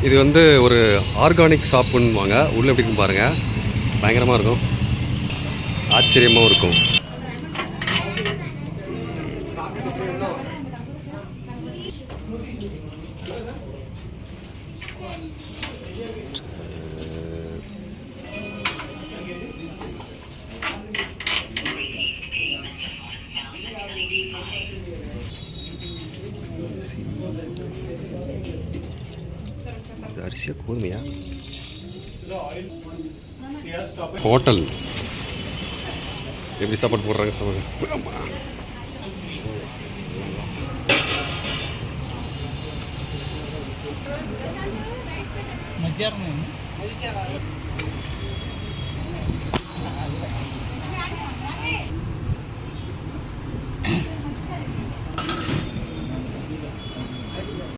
இது வந்து ஒரு ஆர்கானிக் ஷாப்புன்னுவாங்க. உள்ளே எப்படி இருக்கும் பாருங்கள், பயங்கரமாக இருக்கும், ஆச்சரியமாகவும் இருக்கும். இது அரிசியா கோதுமையா? ஹோட்டல் எப்படி சாப்பாடு போடுறாங்க சாப்பாடு. மத்தியானம்